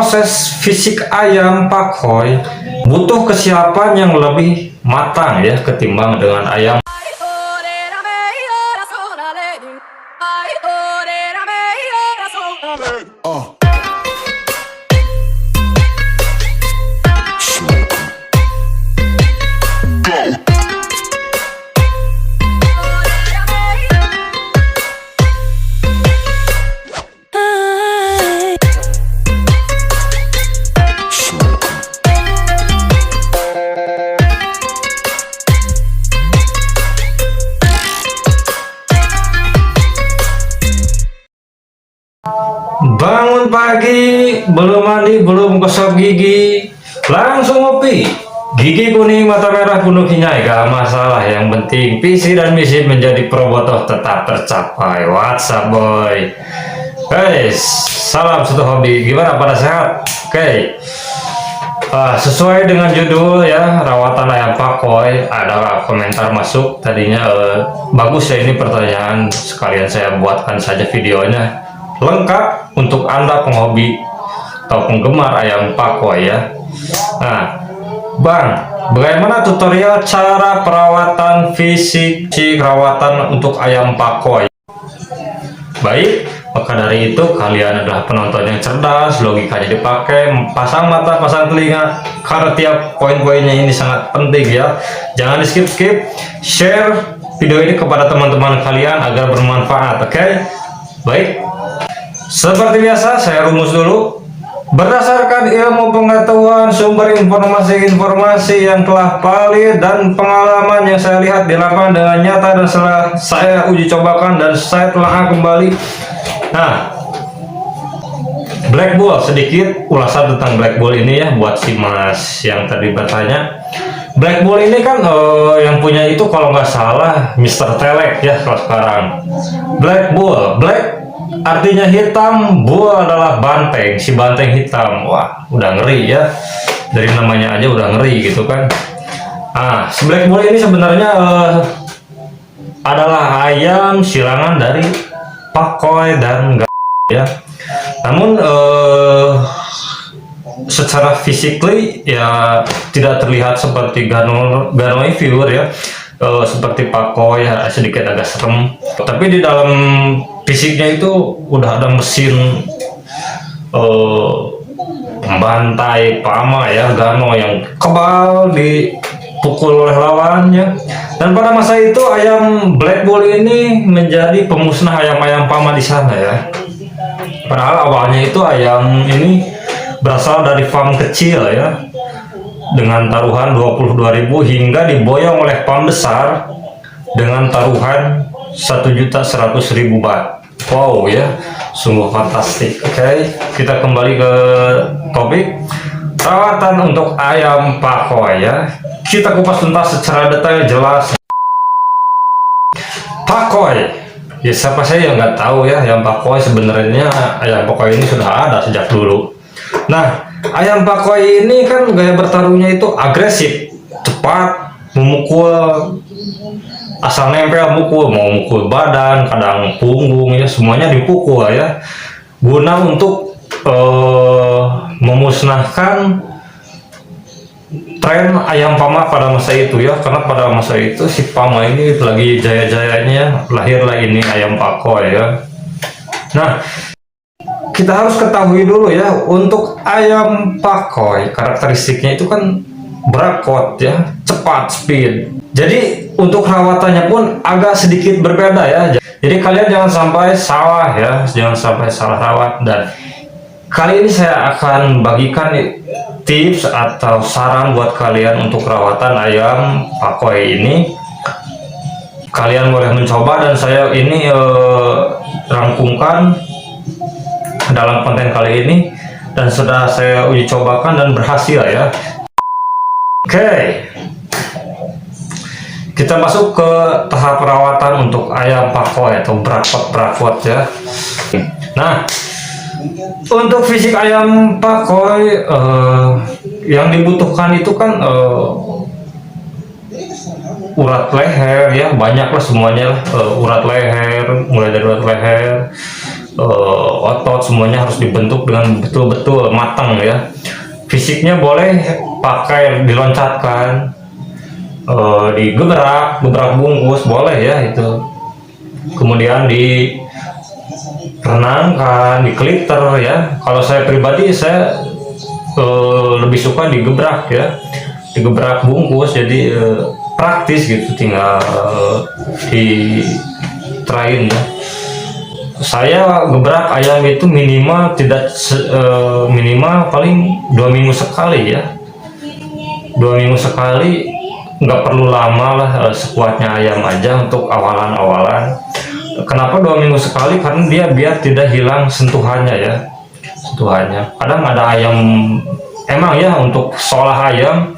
proses fisik ayam pakoi butuh kesiapan yang lebih matang ya ketimbang dengan ayam. Bangun pagi, belum mandi, belum gosok gigi, langsung ngopi. Gigi kuning, mata merah, penuh kinyai, gak masalah. Yang penting visi dan misi menjadi probotoh tetap tercapai. What's up boy? Guys, salam satu hobi. Gimana, pada sehat? Oke. Sesuai dengan judul ya, rawatan ayam pakoi, ada komentar masuk tadinya, bagus ya ini pertanyaan, sekalian saya buatkan saja videonya lengkap untuk Anda penghobi atau penggemar ayam pakoi ya. Nah, Bang, bagaimana tutorial cara perawatan fisik rawatan untuk ayam pakoi? Baik, maka dari itu kalian adalah penonton yang cerdas, logikanya dipakai, pasang mata, pasang telinga, karena tiap poin-poinnya ini sangat penting ya. Jangan di skip-skip, share video ini kepada teman-teman kalian agar bermanfaat, oke? Baik, seperti biasa saya rumus dulu. Berdasarkan ilmu pengetahuan, sumber informasi yang telah valid dan pengalaman yang saya lihat di lapangan dengan nyata dan setelah saya uji cobakan dan saya telah kembali. Nah, black ball, sedikit ulasan tentang black ball ini ya buat si mas yang tadi bertanya. Black ball ini kan yang punya itu kalau nggak salah Mr. Telek ya kalau sekarang. Black ball, black artinya hitam, bull adalah banteng, si banteng hitam. Wah, udah ngeri ya, dari namanya aja udah ngeri gitu kan. Si black bull ini sebenarnya adalah ayam silangan dari pakoi dan ya. Namun secara physically ya tidak terlihat seperti Ganoi viewer ya, seperti pakoi ya, sedikit agak serem. Tapi di dalam fisiknya itu udah ada mesin pembantai pama ya, gano yang kebal dipukul oleh lawannya. Dan pada masa itu ayam black bull ini menjadi pemusnah ayam-ayam pama di sana ya. Padahal awalnya itu ayam ini berasal dari farm kecil ya, dengan taruhan 22.000 hingga diboyong oleh farm besar dengan taruhan 1.100.000 baht. Wow ya, sungguh fantastik. Oke, kita kembali ke topik perawatan untuk ayam pakoi ya. Kita kupas tuntas secara detail jelas. Pakoi ya, siapa saya yang nggak tahu ya ayam pakoi. Sebenarnya ayam pakoi ini sudah ada sejak dulu. Nah, ayam pakoi ini kan gaya bertarungnya itu agresif, cepat, memukul, asal nempel mukul, mau mukul badan, kadang punggung ya, semuanya dipukul ya, guna untuk memusnahkan tren ayam pama pada masa itu ya. Karena pada masa itu si pama ini lagi jaya-jayanya, lahirlah ini ayam pakoi ya. Nah, kita harus ketahui dulu ya, untuk ayam pakoi karakteristiknya itu kan berakot ya, cepat, speed. Jadi untuk rawatannya pun agak sedikit berbeda ya. Jadi kalian jangan sampai salah ya, jangan sampai salah rawat. Dan kali ini saya akan bagikan tips atau saran buat kalian untuk rawatan ayam pakoi ini. Kalian boleh mencoba dan saya ini rangkumkan dalam konten kali ini dan sudah saya uji cobakan dan berhasil ya. Oke, kita masuk ke tahap perawatan untuk ayam pakoi atau brakot ya. Nah, untuk fisik ayam pakoi yang dibutuhkan itu kan urat leher ya, banyak lah semuanya lah, urat leher, mulai dari urat leher, otot semuanya harus dibentuk dengan betul-betul matang ya. Fisiknya boleh pakai diloncatkan, digebrak, gebrak bungkus boleh ya itu. Kemudian direnangkan, dikeliter ya. Kalau saya pribadi saya lebih suka digebrak ya, digebrak bungkus, jadi praktis gitu, tinggal di train ya. Saya gebrak ayam itu minimal minimal paling 2 minggu sekali ya, 2 minggu sekali, nggak perlu lama lah, sekuatnya ayam aja untuk awalan-awalan. Kenapa 2 minggu sekali? Karena dia biar tidak hilang sentuhannya ya, sentuhannya. Kadang ada ayam emang ya untuk seolah ayam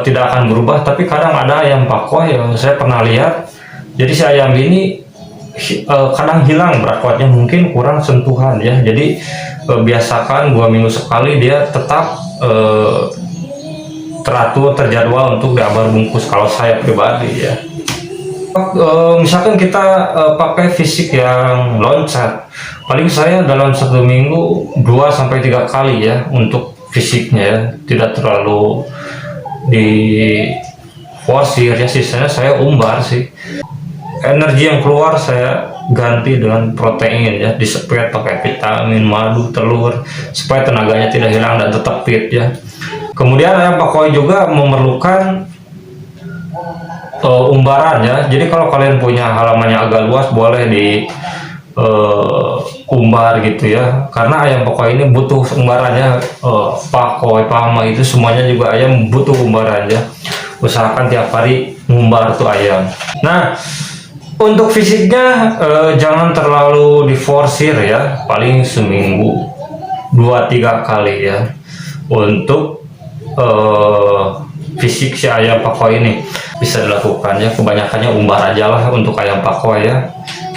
tidak akan berubah, tapi kadang ada ayam pakoi yang saya pernah lihat. Jadi si ayam ini kadang hilang berakwatnya, mungkin kurang sentuhan ya. Jadi biasakan 2 minggu sekali dia tetap teratur, terjadwal untuk diabar bungkus kalau saya pribadi ya. Misalkan kita pakai fisik yang loncat, paling saya dalam 1 minggu 2-3 kali ya untuk fisiknya ya, tidak terlalu di forsir ya. Sisanya saya umbar sih. Energi yang keluar saya ganti dengan protein ya, disepet pakai vitamin, madu, telur, supaya tenaganya tidak hilang dan tetap fit ya. Kemudian ayam pakoi juga memerlukan umbaran ya. Jadi kalau kalian punya halamannya agak luas, boleh di umbar gitu ya, karena ayam pakoi ini butuh umbarannya. Pakoi, pama itu semuanya juga ayam butuh umbaran ya. Usahakan tiap hari ngumbar tuh ayam. Nah, untuk fisiknya jangan terlalu diforsir ya, paling seminggu 2-3 kali ya untuk fisik si ayam pakoi ini bisa dilakukan ya. Kebanyakannya umbar aja lah untuk ayam pakoi ya,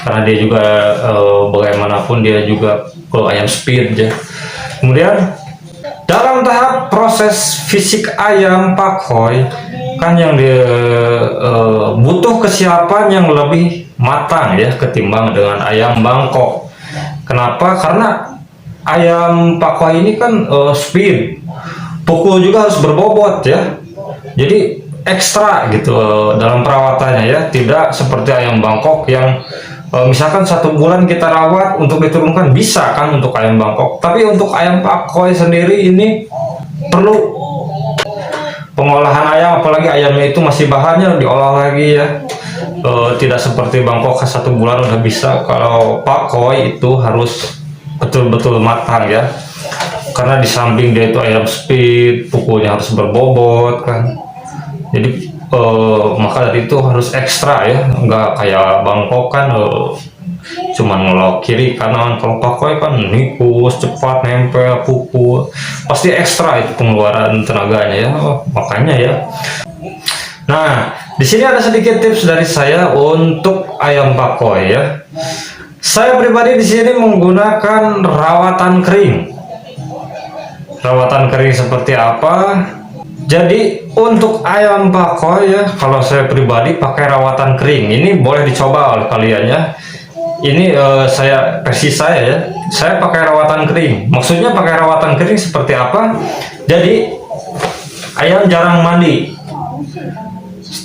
karena dia juga bagaimanapun dia juga ayam speed ya. Kemudian dalam tahap proses fisik ayam pakoi kan yang butuh kesiapan yang lebih matang ya ketimbang dengan ayam Bangkok. Kenapa? Karena ayam pakoi ini kan speed, pukul juga harus berbobot ya, jadi ekstra gitu dalam perawatannya ya. Tidak seperti ayam Bangkok yang misalkan 1 bulan kita rawat untuk diturunkan, bisa kan untuk ayam Bangkok. Tapi untuk ayam pakoi sendiri ini perlu pengolahan ayam, apalagi ayamnya itu masih bahannya diolah lagi ya. Tidak seperti Bangkok 1 bulan udah bisa. Kalau pakoi itu harus betul-betul matang ya, karena di samping dia itu ayam speed, pukulnya harus berbobot kan. Jadi maka dari itu harus ekstra ya, nggak kayak Bangkok kan cuman ngelok kiri kanan. Kalau pakoi kan nikus, cepat, nempel, pukul, pasti ekstra itu pengeluaran tenaganya ya. Makanya ya. Nah, di sini ada sedikit tips dari saya untuk ayam pakoi ya. Saya pribadi di sini menggunakan rawatan kering. Rawatan kering seperti apa? Jadi untuk ayam pakoi ya, kalau saya pribadi pakai rawatan kering. Ini boleh dicoba oleh kalian ya. Ini versi saya ya. Saya pakai rawatan kering. Maksudnya pakai rawatan kering seperti apa? Jadi ayam jarang mandi.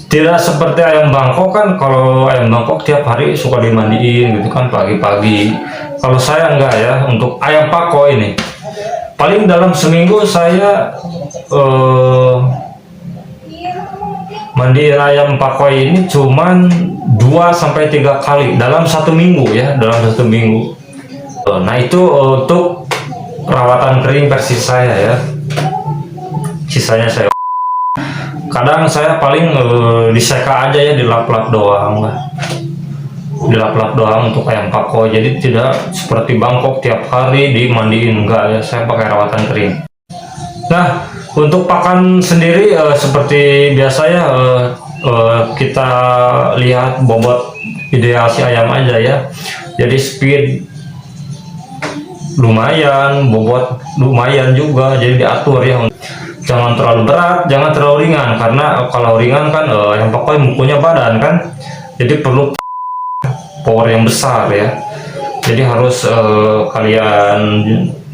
Tidak seperti ayam Bangkok kan. Kalau ayam Bangkok tiap hari suka dimandiin gitu kan, pagi-pagi. Kalau saya enggak ya. Untuk ayam pakoi ini paling dalam seminggu saya mandiin ayam pakoi ini cuman 2-3 kali dalam 1 minggu ya, dalam 1 minggu. Nah itu untuk perawatan kering versi saya ya. Sisanya saya kadang saya paling diseka aja ya, dilap-lap doang lah, dilap-lap doang untuk ayam pakoi. Jadi tidak seperti Bangkok tiap hari dimandiin, enggak ya, saya pakai rawatan kering. Nah, untuk pakan sendiri seperti biasa ya, kita lihat bobot ideal si ayam aja ya. Jadi speed lumayan, bobot lumayan juga, jadi diatur ya. Jangan terlalu berat, jangan terlalu ringan, karena kalau ringan kan ayam pakoi mukulnya badan kan, jadi perlu power yang besar ya. Jadi harus kalian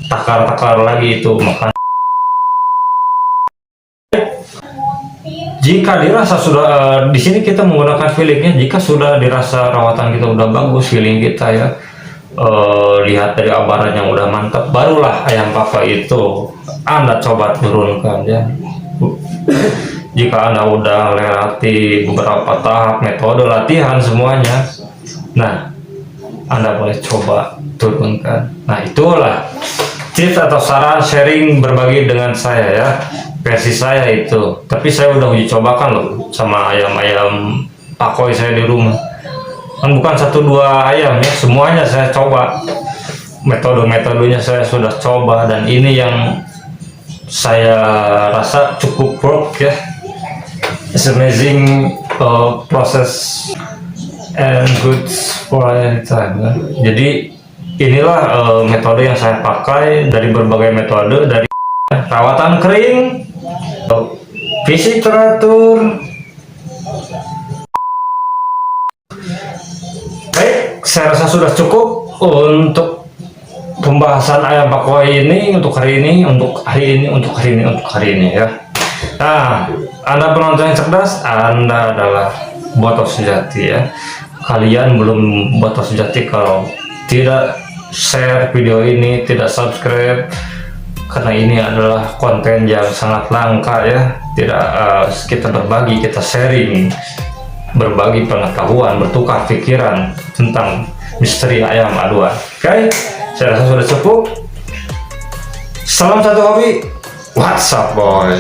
takar-takar lagi itu makan. Jika dirasa sudah di sini kita menggunakan feelingnya, jika sudah dirasa rawatan kita udah bagus, feeling kita ya, lihat dari abaran yang udah mantap, barulah ayam papa itu Anda coba turunkan ya. Jika Anda udah lewati beberapa tahap metode latihan semuanya, nah Anda boleh coba turunkan. Nah itulah tips atau saran sharing berbagi dengan saya ya, versi saya itu. Tapi saya udah uji cobakan loh sama ayam-ayam pakoi saya di rumah. Kan bukan 1-2 ayam ya, semuanya saya coba. Metode-metodenya saya sudah coba dan ini yang saya rasa cukup work ya. It's amazing process and good for any time ya. Jadi inilah metode yang saya pakai dari berbagai metode, dari rawatan kering, fisik teratur. Baik, saya rasa sudah cukup untuk pembahasan ayam pakoi ini untuk hari ini, untuk hari ini, untuk hari ini, untuk hari ini ya. Nah, Anda penonton yang cerdas, Anda adalah botoh sejati ya. Kalian belum botoh sejati kalau tidak share video ini, tidak subscribe, karena ini adalah konten yang sangat langka ya. Tidak kita berbagi, kita sharing, berbagi pengetahuan, bertukar pikiran tentang misteri ayam aduan. Oke, saya rasa sudah cukup. Salam satu hobi, what's up boy.